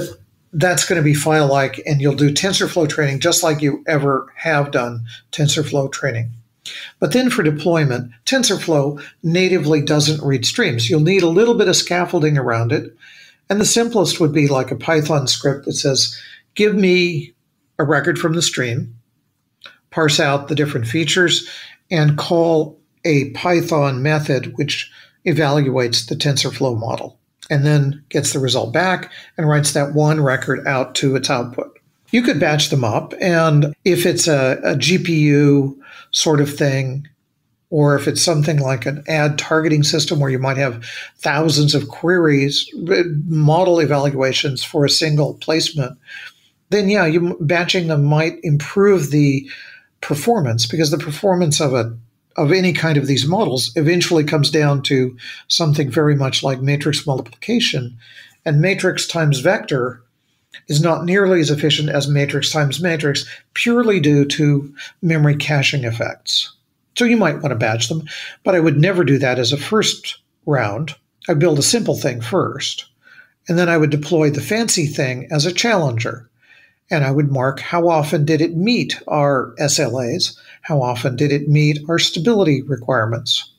that's going to be file-like, and you'll do TensorFlow training just like you ever have done TensorFlow training. But then for deployment, TensorFlow natively doesn't read streams. You'll need a little bit of scaffolding around it. And the simplest would be like a Python script that says, give me a record from the stream, parse out the different features, and call a Python method which evaluates the TensorFlow model, and then gets the result back and writes that one record out to its output. You could batch them up, and if it's a GPU sort of thing, or if it's something like an ad targeting system where you might have thousands of queries, model evaluations for a single placement, then batching them might improve the performance, because the performance of of any kind of these models eventually comes down to something very much like matrix multiplication. And matrix times vector is not nearly as efficient as matrix times matrix, purely due to memory caching effects. So you might want to batch them, but I would never do that as a first round. I build a simple thing first, and then I would deploy the fancy thing as a challenger. And I would mark how often did it meet our SLAs, how often did it meet our stability requirements,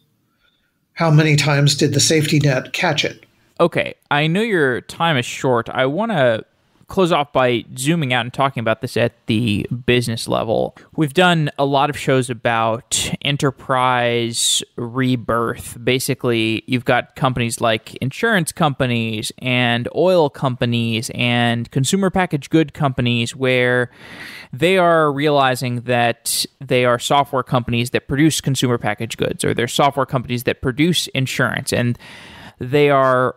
how many times did the safety net catch it. Okay, I know your time is short. I want to close off by zooming out and talking about this at the business level. We've done a lot of shows about enterprise rebirth. Basically, you've got companies like insurance companies and oil companies and consumer packaged good companies where they are realizing that they are software companies that produce consumer packaged goods, or they're software companies that produce insurance, and they are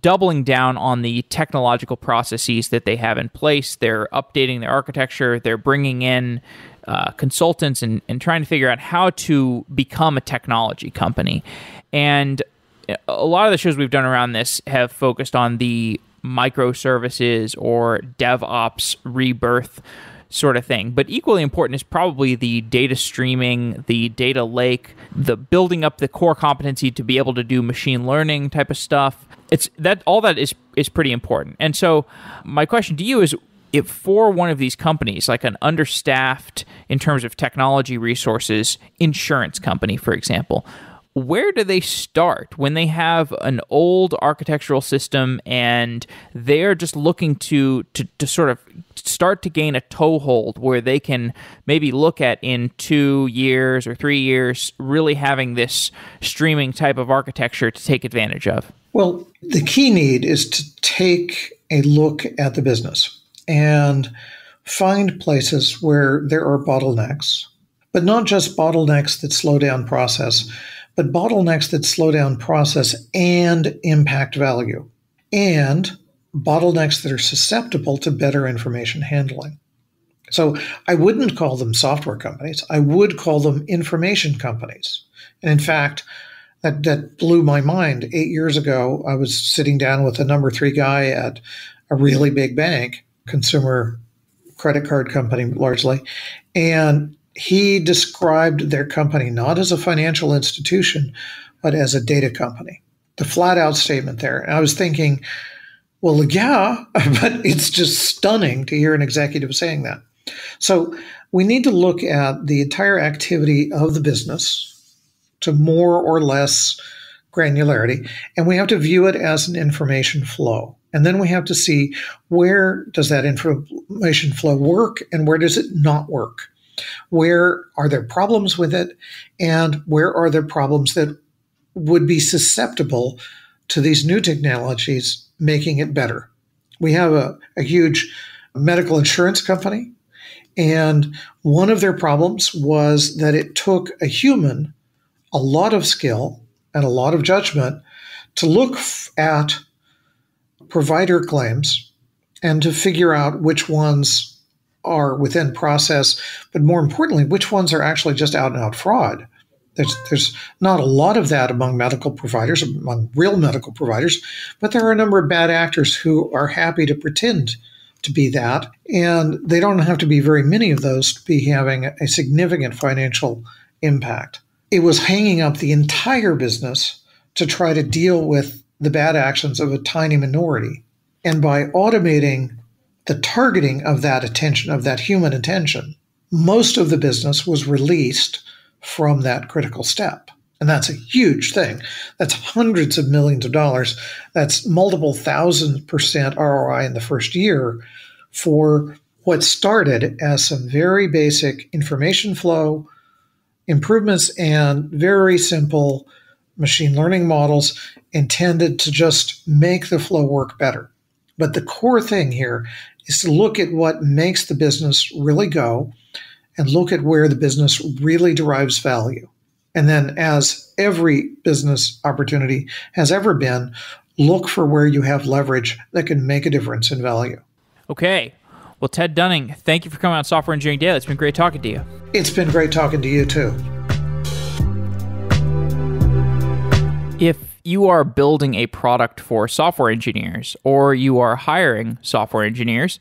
doubling down on the technological processes that they have in place. They're updating their architecture. They're bringing in consultants and trying to figure out how to become a technology company. And a lot of the shows we've done around this have focused on the microservices or DevOps rebirth sort of thing. But equally important is probably the data streaming, the data lake, the building up the core competency to be able to do machine learning type of stuff. It's that all that is pretty important. And so my question to you is, if for one of these companies, like an understaffed in terms of technology resources insurance company, for example, where do they start when they have an old architectural system and they're just looking to sort of start to gain a toehold where they can maybe look at in 2 years or 3 years really having this streaming type of architecture to take advantage of? Well, the key need is to take a look at the business and find places where there are bottlenecks, but not just bottlenecks that slow down process, but bottlenecks that slow down process and impact value, and bottlenecks that are susceptible to better information handling. So I wouldn't call them software companies. I would call them information companies. And in fact, that blew my mind. 8 years ago, I was sitting down with the number 3 guy at a really big bank, consumer credit card company largely, and he described their company not as a financial institution, but as a data company. The flat out statement there. And I was thinking, well, yeah, but it's just stunning to hear an executive saying that. So we need to look at the entire activity of the business to more or less granularity, and we have to view it as an information flow. And then we have to see, where does that information flow work and where does it not work? Where are there problems with it, and where are there problems that would be susceptible to these new technologies making it better? We have a huge medical insurance company, and one of their problems was that it took a human a lot of skill and a lot of judgment to look at provider claims and to figure out which ones are within process, but more importantly, which ones are actually just out and out fraud. There's not a lot of that among medical providers, among real medical providers, but there are a number of bad actors who are happy to pretend to be that, and they don't have to be very many of those to be having a significant financial impact. It was hanging up the entire business to try to deal with the bad actions of a tiny minority. And by automating the targeting of that attention, of that human attention, most of the business was released from that critical step. And that's a huge thing. That's hundreds of millions of dollars. That's multiple 1,000% ROI in the first year for what started as some very basic information flow improvements and very simple machine learning models intended to just make the flow work better. But the core thing here is to look at what makes the business really go and look at where the business really derives value. And then, as every business opportunity has ever been, look for where you have leverage that can make a difference in value. Okay. Well, Ted Dunning, thank you for coming on Software Engineering Daily. It's been great talking to you. It's been great talking to you, too. If you are building a product for software engineers or you are hiring software engineers,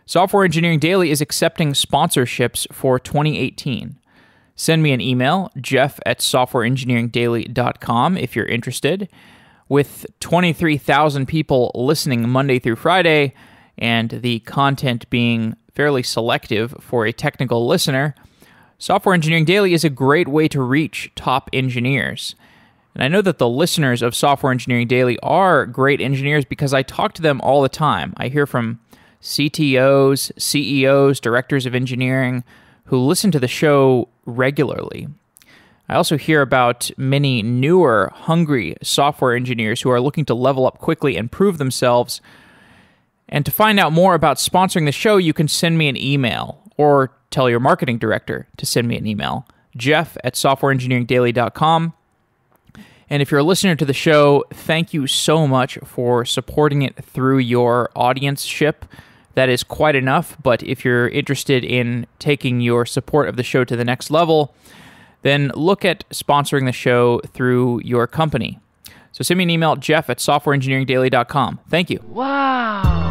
Software Engineering Daily is accepting sponsorships for 2018. Send me an email, jeff@softwareengineeringdaily.com if you're interested. With 23,000 people listening Monday through Friday and the content being fairly selective for a technical listener, Software Engineering Daily is a great way to reach top engineers. And I know that the listeners of Software Engineering Daily are great engineers because I talk to them all the time. I hear from CTOs, CEOs, directors of engineering who listen to the show regularly. I also hear about many newer, hungry software engineers who are looking to level up quickly and prove themselves. And to find out more about sponsoring the show, you can send me an email or tell your marketing director to send me an email, jeff@softwareengineeringdaily.com. And if you're a listener to the show, thank you so much for supporting it through your audienceship. That is quite enough, but if you're interested in taking your support of the show to the next level, then look at sponsoring the show through your company. So send me an email, jeff@softwareengineeringdaily.com. Thank you. Wow.